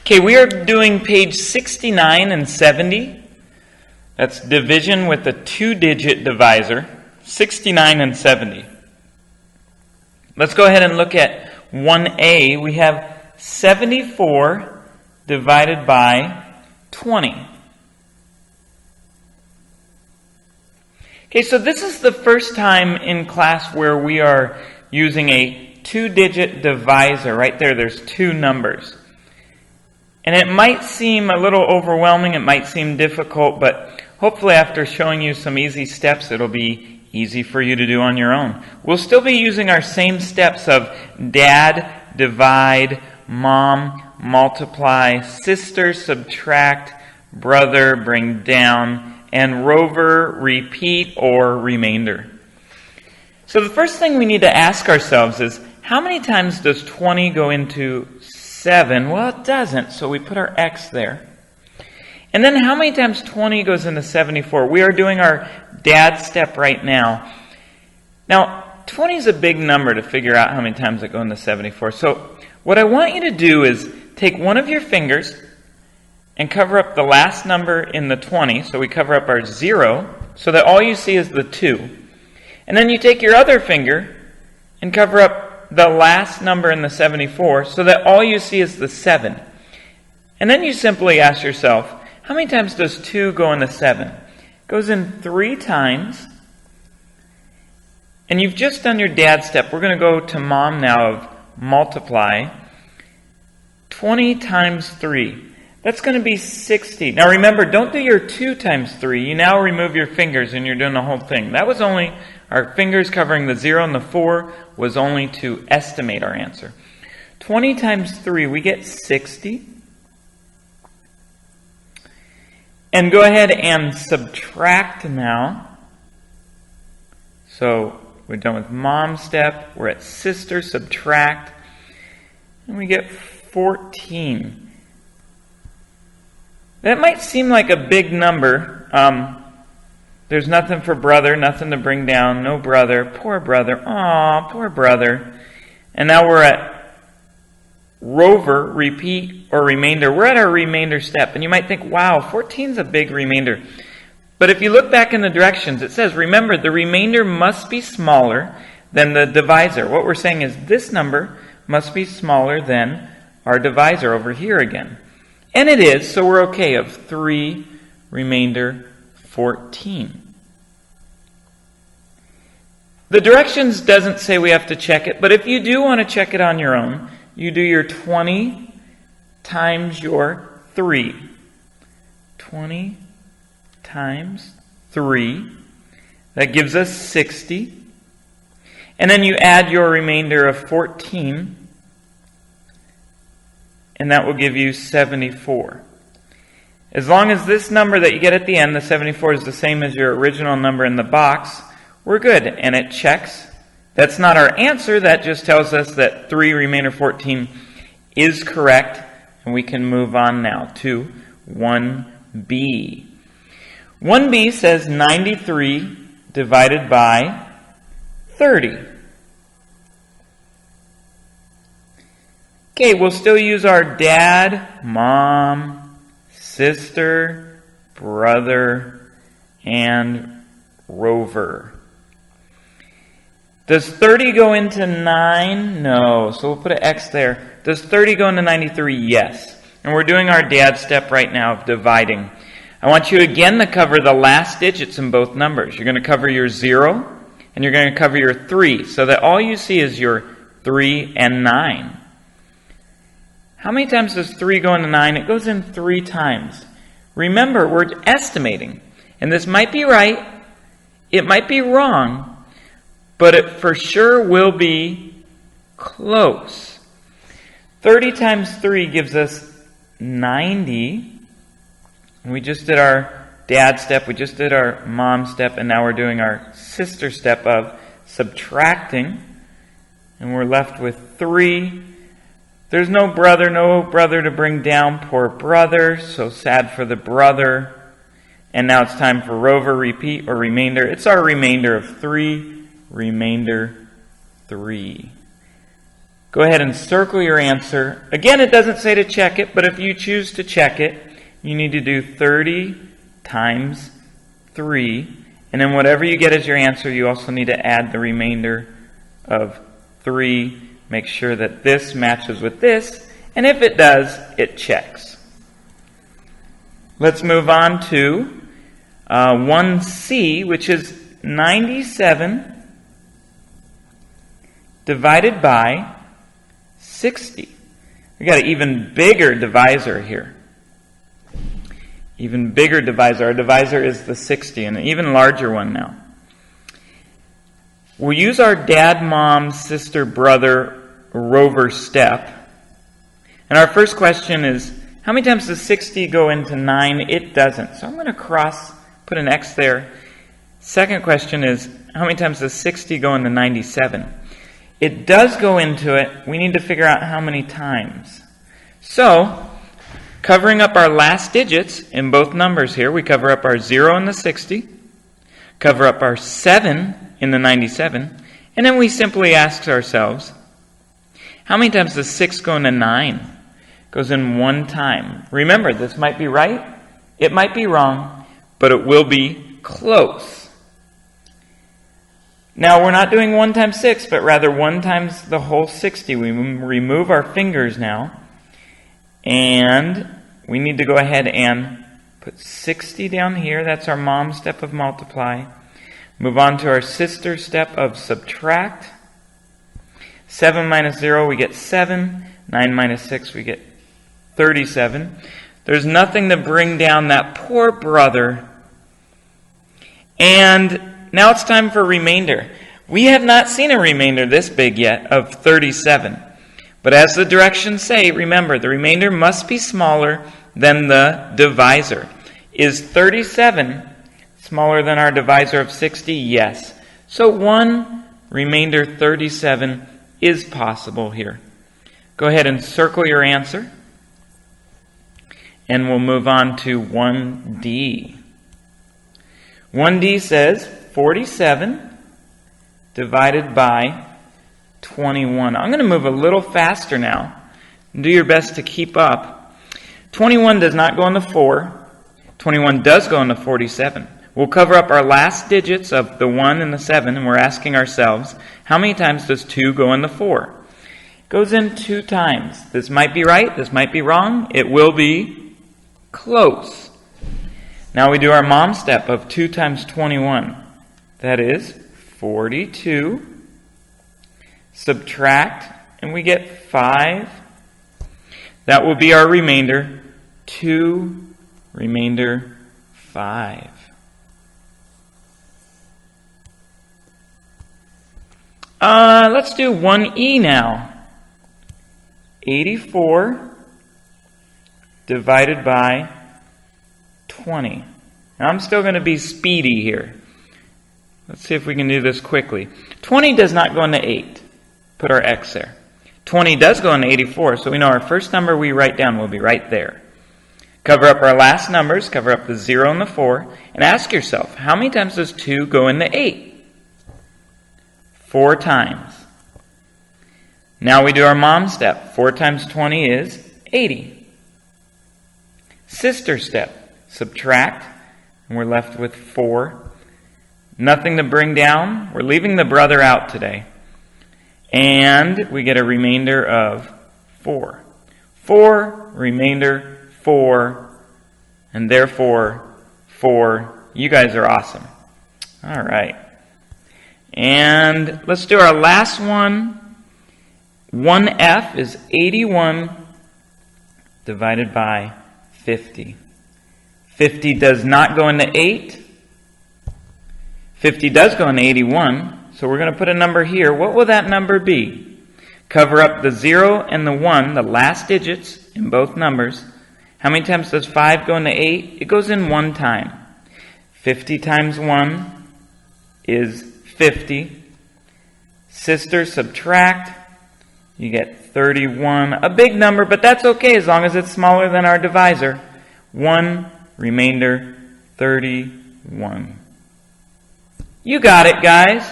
Okay, we are doing page 69 and 70. That's division with a two-digit divisor, 69 and 70. Let's go ahead and look at 1a. We have 74 divided by 20. Okay, so this is the first time in class where we are using a two-digit divisor. Right there, there's two numbers. And it might seem a little overwhelming, it might seem difficult, but hopefully after showing you some easy steps, it'll be easy for you to do on your own. We'll still be using our same steps of dad, divide, mom, multiply, sister, subtract, brother, bring down, and rover, repeat, or remainder. So the first thing we need to ask ourselves is, how many times does 20 go into 7? Well, it doesn't, so we put our X there. And then how many times 20 goes into 74? We are doing our dad step right now. Now, 20 is a big number to figure out how many times it goes into 74. So what I want you to do is take one of your fingers and cover up the last number in the 20. So we cover up our 0 so that all you see is the 2. And then you take your other finger and cover up the last number in the 74 so that all you see is the 7. And then you simply ask yourself, how many times does 2 go into 7? It goes in 3 times. And you've just done your dad step. We're going to go to mom now of multiply. 20 times 3. That's going to be 60. Now remember, don't do your 2 times 3. You now remove your fingers and you're doing the whole thing. That was only, our fingers covering the 0 and the 4 was only to estimate our answer. 20 times 3, we get 60. And go ahead and subtract now. So we're done with mom step. We're at sister, subtract. And we get 14. That might seem like a big number. There's nothing for brother, nothing to bring down, no brother, poor brother, aw, poor brother. And now we're at rover, repeat, or remainder. We're at our remainder step. And you might think, wow, 14 is a big remainder. But if you look back in the directions, it says, remember, the remainder must be smaller than the divisor. What we're saying is this number must be smaller than our divisor over here again. And it is, so we're okay, of 3, remainder, 14. The directions doesn't say we have to check it, but if you do want to check it on your own, you do your 20 times your 3. 20 times 3. That gives us 60. And then you add your remainder of 14. And that will give you 74. As long as this number that you get at the end, the 74, is the same as your original number in the box, we're good. And it checks. That's not our answer. That just tells us that 3 remainder 14 is correct. And we can move on now to 1b. 1b says 93 divided by 30. Okay, we'll still use our dad, mom, sister, brother, and rover. Does 30 go into 9? No. So we'll put an X there. Does 30 go into 93? Yes. And we're doing our dad step right now of dividing. I want you again to cover the last digits in both numbers. You're going to cover your 0 and you're going to cover your 3 so that all you see is your 3 and 9. How many times does 3 go into 9? It goes in 3 times. Remember, we're estimating. And this might be right, it might be wrong, but it for sure will be close. 30 times 3 gives us 90. We just did our dad step, we just did our mom step, and now we're doing our sister step of subtracting. And we're left with 3. There's no brother to bring down, poor brother, so sad for the brother. And now it's time for rover, repeat, or remainder. It's our remainder of 3, remainder 3. Go ahead and circle your answer. Again, it doesn't say to check it, but if you choose to check it, you need to do 30 times 3. And then whatever you get as your answer, you also need to add the remainder of 3. Make sure that this matches with this. And if it does, it checks. Let's move on to 1C, which is 97 divided by 60. We got an even bigger divisor here. Even bigger divisor. Our divisor is the 60, and an even larger one now. We'll use our dad, mom, sister, brother, rover step. And our first question is, how many times does 60 go into 9? It doesn't. So I'm going to put an X there. Second question is, how many times does 60 go into 97? It does go into it. We need to figure out how many times. So, covering up our last digits in both numbers here, we cover up our 0 in the 60, cover up our 7 in the 97, and then we simply ask ourselves, how many times does 6 go into 9? It goes in one time. Remember, this might be right, it might be wrong, but it will be close. Now, we're not doing 1 times 6, but rather 1 times the whole 60. We remove our fingers now. And we need to go ahead and put 60 down here. That's our mom step of multiply. Move on to our sister step of subtract. 7 minus 0, we get 7. 9 minus 6, we get 37. There's nothing to bring down that poor brother. And now it's time for remainder. We have not seen a remainder this big yet of 37. But as the directions say, remember, the remainder must be smaller than the divisor. Is 37 smaller than our divisor of 60? Yes. So 1 remainder 37 is possible here. Go ahead and circle your answer. And we'll move on to 1D. 1D says 47 divided by 21. I'm going to move a little faster now. Do your best to keep up. 21 does not go into 4. 21 does go into 47. We'll cover up our last digits of the 1 and the 7, and we're asking ourselves, how many times does 2 go into 4? It goes in 2 times. This might be right, this might be wrong. It will be close. Now we do our mom step of 2 times 21. That is 42. Subtract, and we get 5. That will be our remainder. 2, remainder 5. Let's do 1E now. 84 divided by 20. Now I'm still going to be speedy here. Let's see if we can do this quickly. 20 does not go into 8. Put our X there. 20 does go into 84, so we know our first number we write down will be right there. Cover up our last numbers, cover up the 0 and the 4, and ask yourself, how many times does 2 go into 8? 4 times. Now we do our mom step. 4 times 20 is 80. Sister step. Subtract, and we're left with 4. Nothing to bring down. We're leaving the brother out today. And we get a remainder of 4. 4, remainder 4, and therefore 4. You guys are awesome. All right. And let's do our last one. 1F is 81 divided by 50. 50 does not go into 8. 50 does go into 81. So we're going to put a number here. What will that number be? Cover up the 0 and the 1, the last digits in both numbers. How many times does 5 go into 8? It goes in 1 time. 50 times 1 is 50. Sister, subtract. You get 31. A big number, but that's okay as long as it's smaller than our divisor. 1, remainder 31. You got it, guys.